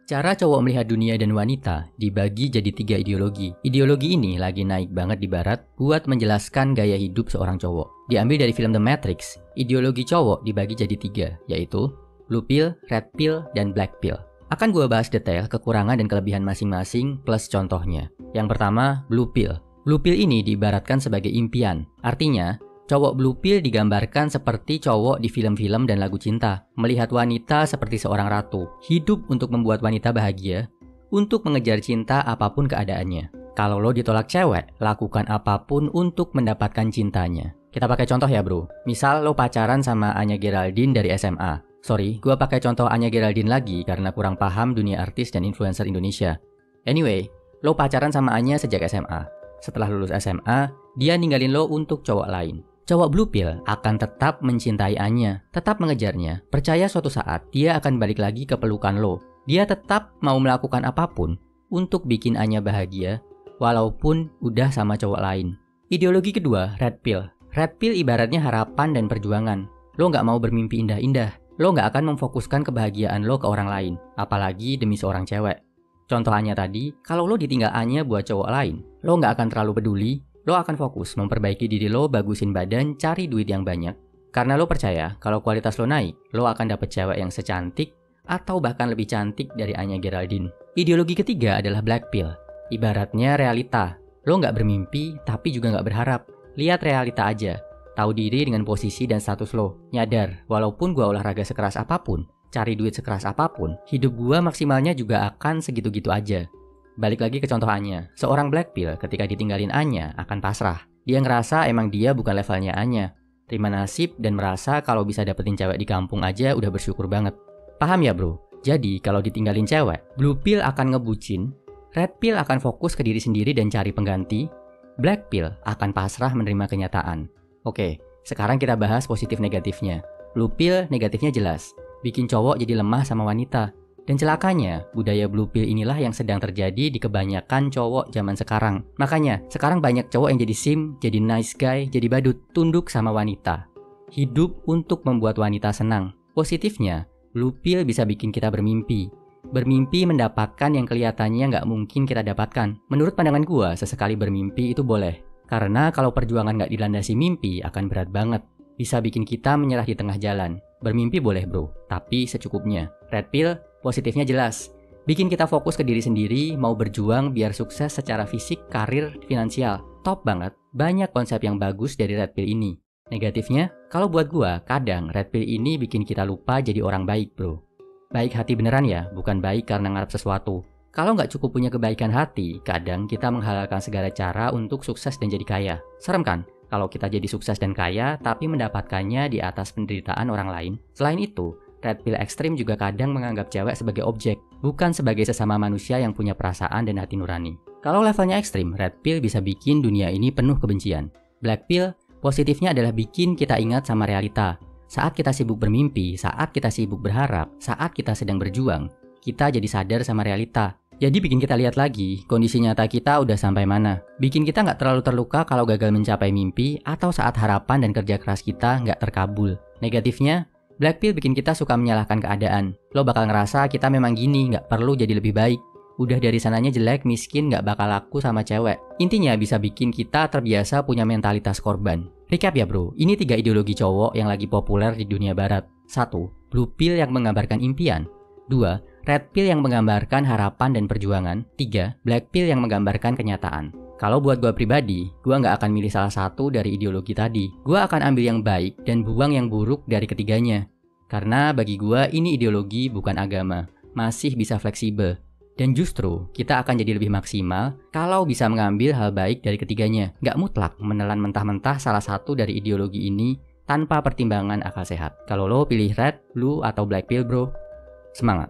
Cara cowok melihat dunia dan wanita dibagi jadi 3 ideologi. Ideologi ini lagi naik banget di barat buat menjelaskan gaya hidup seorang cowok. Diambil dari film The Matrix, ideologi cowok dibagi jadi 3, yaitu Blue Pill, Red Pill, dan Black Pill. Akan gua bahas detail kekurangan dan kelebihan masing-masing plus contohnya. Yang pertama, Blue Pill. Blue Pill ini diibaratkan sebagai impian. Artinya, cowok Blue Pill digambarkan seperti cowok di film-film dan lagu cinta. Melihat wanita seperti seorang ratu. Hidup untuk membuat wanita bahagia. Untuk mengejar cinta apapun keadaannya. Kalau lo ditolak cewek, lakukan apapun untuk mendapatkan cintanya. Kita pakai contoh ya bro. Misal lo pacaran sama Anya Geraldine dari SMA. Sorry, gue pakai contoh Anya Geraldine lagi karena kurang paham dunia artis dan influencer Indonesia. Anyway, lo pacaran sama Anya sejak SMA. Setelah lulus SMA, dia ninggalin lo untuk cowok lain. Cowok Blue Pill akan tetap mencintai Anya, tetap mengejarnya. Percaya suatu saat dia akan balik lagi ke pelukan lo. Dia tetap mau melakukan apapun untuk bikin Anya bahagia, walaupun udah sama cowok lain. Ideologi kedua, Red Pill. Red Pill ibaratnya harapan dan perjuangan. Lo nggak mau bermimpi indah-indah. Lo nggak akan memfokuskan kebahagiaan lo ke orang lain, apalagi demi seorang cewek. Contoh Anya tadi, kalau lo ditinggal Anya buat cowok lain, lo nggak akan terlalu peduli. Lo akan fokus memperbaiki diri lo, bagusin badan, cari duit yang banyak. Karena lo percaya kalau kualitas lo naik, lo akan dapet cewek yang secantik atau bahkan lebih cantik dari Anya Geraldine. Ideologi ketiga adalah Black Pill. Ibaratnya realita. Lo nggak bermimpi, tapi juga nggak berharap. Lihat realita aja. Tahu diri dengan posisi dan status lo. Nyadar, walaupun gua olahraga sekeras apapun, cari duit sekeras apapun, hidup gua maksimalnya juga akan segitu-gitu aja. Balik lagi ke contoh Anya. Seorang Black Pill ketika ditinggalin Anya akan pasrah. Dia ngerasa emang dia bukan levelnya Anya. Terima nasib dan merasa kalau bisa dapetin cewek di kampung aja udah bersyukur banget. Paham ya bro? Jadi kalau ditinggalin cewek, Blue Pill akan ngebucin, Red Pill akan fokus ke diri sendiri dan cari pengganti, Black Pill akan pasrah menerima kenyataan. Oke, sekarang kita bahas positif negatifnya. Blue Pill negatifnya jelas, bikin cowok jadi lemah sama wanita. Dan celakanya, budaya Blue Pill inilah yang sedang terjadi di kebanyakan cowok zaman sekarang. Makanya, sekarang banyak cowok yang jadi sim, jadi nice guy, jadi badut, tunduk sama wanita. Hidup untuk membuat wanita senang. Positifnya, Blue Pill bisa bikin kita bermimpi. Bermimpi mendapatkan yang kelihatannya nggak mungkin kita dapatkan. Menurut pandangan gua, sesekali bermimpi itu boleh. Karena kalau perjuangan nggak dilandasi mimpi akan berat banget. Bisa bikin kita menyerah di tengah jalan. Bermimpi boleh bro, tapi secukupnya. Red Pill, positifnya jelas. Bikin kita fokus ke diri sendiri, mau berjuang biar sukses secara fisik, karir, finansial. Top banget, banyak konsep yang bagus dari Red Pill ini. Negatifnya, kalau buat gua, kadang Red Pill ini bikin kita lupa jadi orang baik bro. Baik hati beneran ya, bukan baik karena ngarep sesuatu. Kalau nggak cukup punya kebaikan hati, kadang kita menghalalkan segala cara untuk sukses dan jadi kaya. Serem kan? Kalau kita jadi sukses dan kaya, tapi mendapatkannya di atas penderitaan orang lain. Selain itu, Red Pill ekstrim juga kadang menganggap cewek sebagai objek, bukan sebagai sesama manusia yang punya perasaan dan hati nurani. Kalau levelnya ekstrim, Red Pill bisa bikin dunia ini penuh kebencian. Black Pill, positifnya adalah bikin kita ingat sama realita. Saat kita sibuk bermimpi, saat kita sibuk berharap, saat kita sedang berjuang, kita jadi sadar sama realita. Jadi bikin kita lihat lagi, kondisi nyata kita udah sampai mana. Bikin kita nggak terlalu terluka kalau gagal mencapai mimpi atau saat harapan dan kerja keras kita nggak terkabul. Negatifnya, Black Pill bikin kita suka menyalahkan keadaan. Lo bakal ngerasa kita memang gini, nggak perlu jadi lebih baik. Udah dari sananya jelek, miskin, nggak bakal laku sama cewek. Intinya bisa bikin kita terbiasa punya mentalitas korban. Recap ya bro, ini 3 ideologi cowok yang lagi populer di dunia barat. 1. Blue Pill yang menggambarkan impian. 2. Red Pill yang menggambarkan harapan dan perjuangan. 3. Black Pill yang menggambarkan kenyataan. Kalau buat gua pribadi, gua nggak akan milih salah satu dari ideologi tadi. Gua akan ambil yang baik dan buang yang buruk dari ketiganya. Karena bagi gua ini ideologi bukan agama. Masih bisa fleksibel. Dan justru kita akan jadi lebih maksimal kalau bisa mengambil hal baik dari ketiganya. Nggak mutlak menelan mentah-mentah salah satu dari ideologi ini tanpa pertimbangan akal sehat. Kalau lo pilih Red, Blue, atau Black Pill bro, semangat!